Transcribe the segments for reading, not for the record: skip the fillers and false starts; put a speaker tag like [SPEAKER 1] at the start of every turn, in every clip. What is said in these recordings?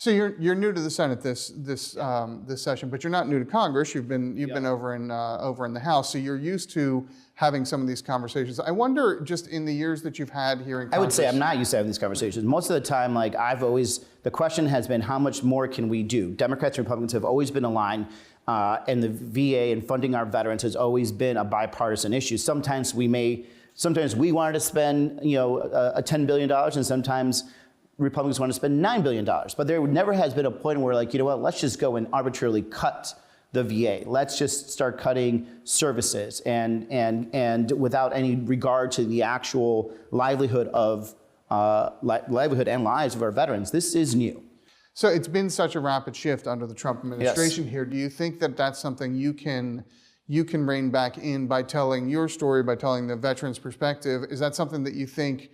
[SPEAKER 1] So you're new to the Senate this session, but you're not new to Congress. You've been over in the House, so you're used to having some of these conversations. I wonder, just in the years that you've had here in Congress.
[SPEAKER 2] I would say I'm not used to having these conversations. Most of the time, the question has been, how much more can we do? Democrats and Republicans have always been aligned, and the VA and funding our veterans has always been a bipartisan issue. Sometimes we wanted to spend, a $10 billion, and sometimes Republicans want to spend $9 billion. But there never has been a point where, let's just go and arbitrarily cut the VA. Let's just start cutting services and without any regard to the actual livelihood and lives of our veterans. This is new.
[SPEAKER 1] So it's been such a rapid shift under the Trump administration here. Do you think that that's something you can rein back in by telling your story, by telling the veterans' perspective? Is that something that you think,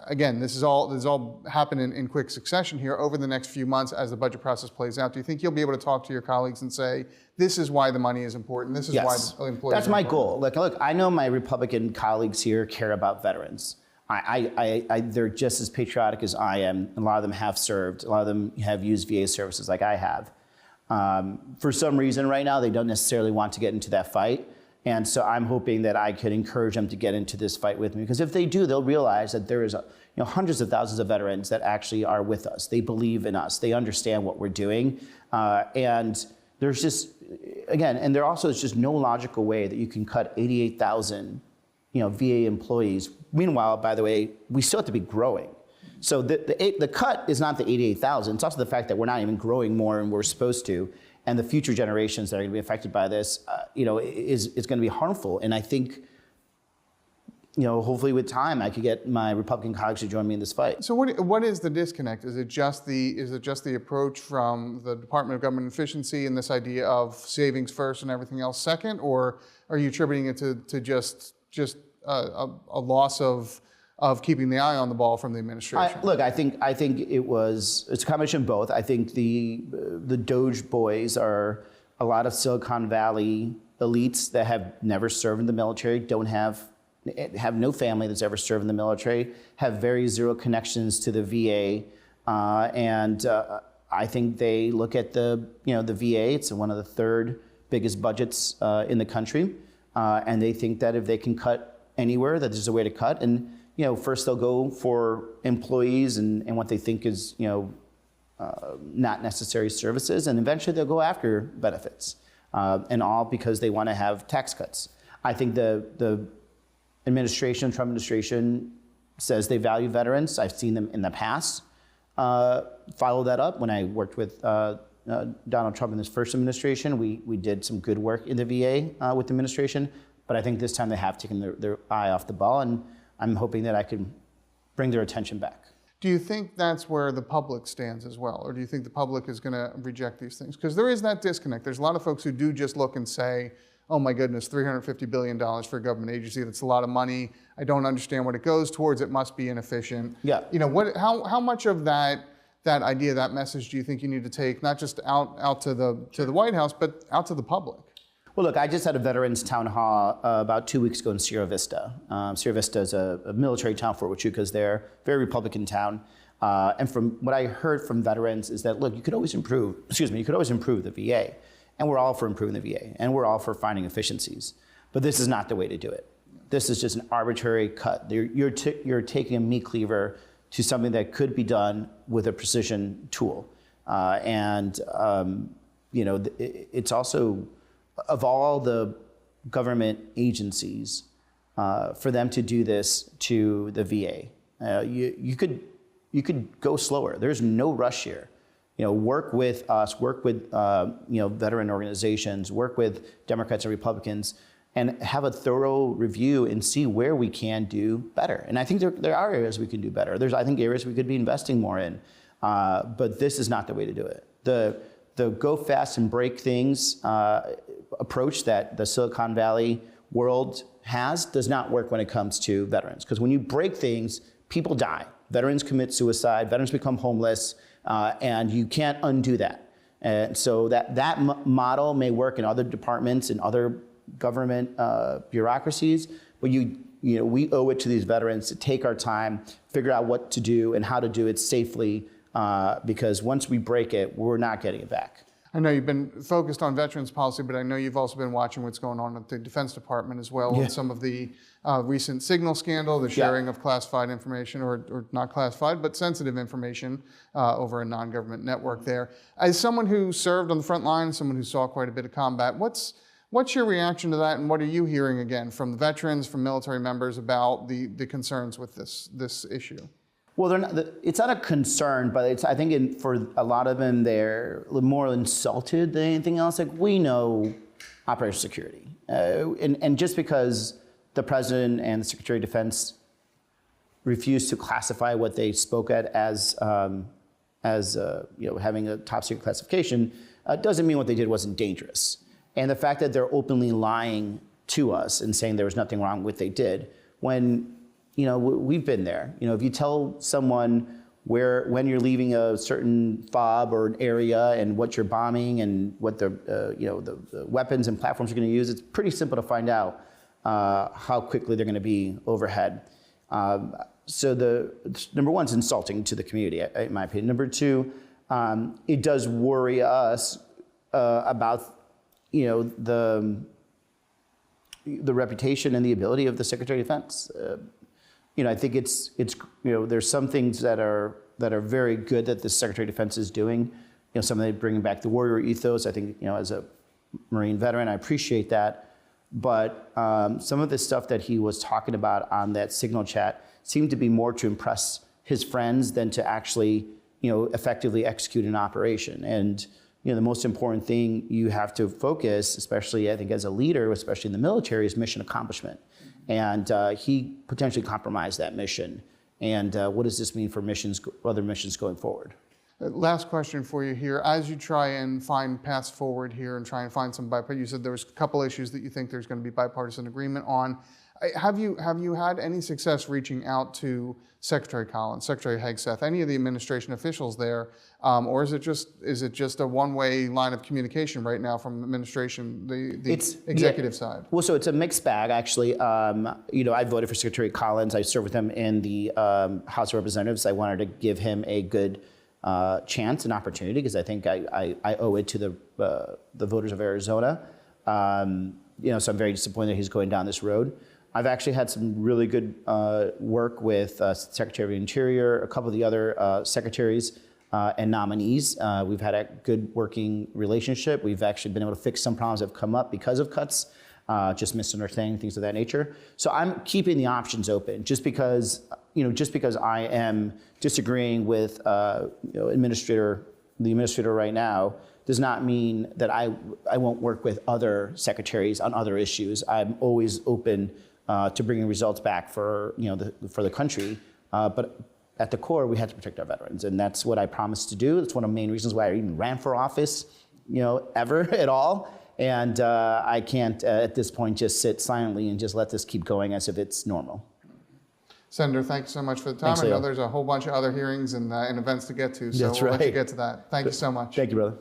[SPEAKER 1] again, this is all happening in quick succession here over the next few months as the budget process plays out? Do you think you'll be able to talk to your colleagues and say, this is why the money is important, this is why the employees
[SPEAKER 2] That's my goal.
[SPEAKER 1] important?
[SPEAKER 2] Look, I know my Republican colleagues here care about veterans. They're just as patriotic as I am. A lot of them have served. A lot of them have used VA services like I have. For some reason right now, they don't necessarily want to get into that fight. And so I'm hoping that I could encourage them to get into this fight with me, because if they do, they'll realize that there is hundreds of thousands of veterans that actually are with us. They believe in us. They understand what we're doing. And there's just, again, and there also is just no logical way that you can cut 88,000 VA employees. Meanwhile, by the way, we still have to be growing. So the cut is not the 88,000. It's also the fact that we're not even growing more than we're supposed to. And the future generations that are going to be affected by this, is going to be harmful. And I think, hopefully with time, I could get my Republican colleagues to join me in this fight.
[SPEAKER 1] So what is the disconnect? Is it just the approach from the Department of Government Efficiency and this idea of savings first and everything else second, or are you attributing it to just a loss of keeping the eye on the ball from the administration?
[SPEAKER 2] I think it's a combination of both. I think the Doge boys are a lot of Silicon Valley elites that have never served in the military, have no family that's ever served in the military, have very zero connections to the VA, and I think they look at the VA. It's one of the third biggest budgets in the country, and they think that if they can cut anywhere, that there's a way to cut. And first they'll go for employees and what they think is, not necessary services, and eventually they'll go after benefits, and all because they want to have tax cuts. I think the Trump administration says they value veterans. I've seen them in the past follow that up. When I worked with Donald Trump in his first administration, we did some good work in the VA with the administration, but I think this time they have taken their eye off the ball, and I'm hoping that I can bring their attention back.
[SPEAKER 1] Do you think that's where the public stands as well? Or do you think the public is going to reject these things? Because there is that disconnect. There's a lot of folks who do just look and say, oh my goodness, $350 billion for a government agency, that's a lot of money. I don't understand what it goes towards. It must be inefficient.
[SPEAKER 2] Yeah.
[SPEAKER 1] How much of that idea, that message do you think you need to take, not just out to the White House, but out to the public?
[SPEAKER 2] Well, look, I just had a veterans town hall about 2 weeks ago in Sierra Vista. Sierra Vista is a military town, Fort Huachuca, there, very Republican town. And from what I heard from veterans is that, look, you could always improve the VA. And we're all for improving the VA, and we're all for finding efficiencies. But this is not the way to do it. This is just an arbitrary cut. You're taking a meat cleaver to something that could be done with a precision tool. It's also, of all the government agencies, for them to do this to the VA, you could go slower. There's no rush here. Work with us, work with veteran organizations, work with Democrats and Republicans, and have a thorough review and see where we can do better. And I think there are areas we can do better. I think areas we could be investing more in, but this is not the way to do it. The go fast and break things approach that the Silicon Valley world does not work when it comes to veterans. Because when you break things, people die. Veterans commit suicide, veterans become homeless, and you can't undo that. And so that model may work in other departments and other government bureaucracies, but we owe it to these veterans to take our time, figure out what to do and how to do it safely, because once we break it, we're not getting it back.
[SPEAKER 1] I know you've been focused on veterans policy, but I know you've also been watching what's going on at the Defense Department as well, and some of the recent signal scandal, the sharing of classified information, or not classified, but sensitive information over a non-government network there. As someone who served on the front line, someone who saw quite a bit of combat, what's your reaction to that, and what are you hearing again from the veterans, from military members about the concerns with this issue?
[SPEAKER 2] Well, it's not a concern, but I think for a lot of them, they're more insulted than anything else. Like, we know operational security. And just because the president and the Secretary of Defense refused to classify what they spoke at as having a top secret classification, doesn't mean what they did wasn't dangerous. And the fact that they're openly lying to us and saying there was nothing wrong with what they did, when we've been there. If you tell someone when you're leaving a certain fob or an area and what you're bombing and what the weapons and platforms you're going to use, it's pretty simple to find out how quickly they're going to be overhead. So number one, it's insulting to the community, in my opinion. Number two, it does worry us about the reputation and the ability of the Secretary of Defense. I think it's there's some things that are very good that the Secretary of Defense is doing. Some of them bringing back the warrior ethos. I think as a Marine veteran, I appreciate that. But some of the stuff that he was talking about on that signal chat seemed to be more to impress his friends than to actually effectively execute an operation. And the most important thing you have to focus, especially I think as a leader, especially in the military, is mission accomplishment. And he potentially compromised that mission. And what does this mean for other missions going forward?
[SPEAKER 1] Last question for you here. As you try and find paths forward here and try and find some bipartisan, you said there was a couple issues that you think there's going to be bipartisan agreement on. Have you had any success reaching out to Secretary Collins, Secretary Hegseth, any of the administration officials there, or is it just a one-way line of communication right now from administration, the executive side? Well,
[SPEAKER 2] so it's a mixed bag actually. I voted for Secretary Collins. I served with him in the House of Representatives. I wanted to give him a good chance and opportunity because I think I owe it to the voters of Arizona. So I'm very disappointed that he's going down this road. I've actually had some really good work with Secretary of the Interior, a couple of the other secretaries and nominees. We've had a good working relationship. We've actually been able to fix some problems that have come up because of cuts, just misunderstanding, things of that nature. So I'm keeping the options open. Just because I am disagreeing with the administrator right now does not mean that I won't work with other secretaries on other issues. I'm always open to bringing results back for the country, but at the core, we have to protect our veterans, and that's what I promised to do. That's one of the main reasons why I even ran for office, ever at all. And I can't at this point just sit silently and just let this keep going as if it's normal.
[SPEAKER 1] Senator, thanks so much for the time.
[SPEAKER 2] Thanks,
[SPEAKER 1] I know
[SPEAKER 2] Leo.
[SPEAKER 1] there's a whole bunch of other hearings and events to get to, so
[SPEAKER 2] That's
[SPEAKER 1] we'll let you
[SPEAKER 2] right.
[SPEAKER 1] get to that. Thank you so much.
[SPEAKER 2] Thank you, brother.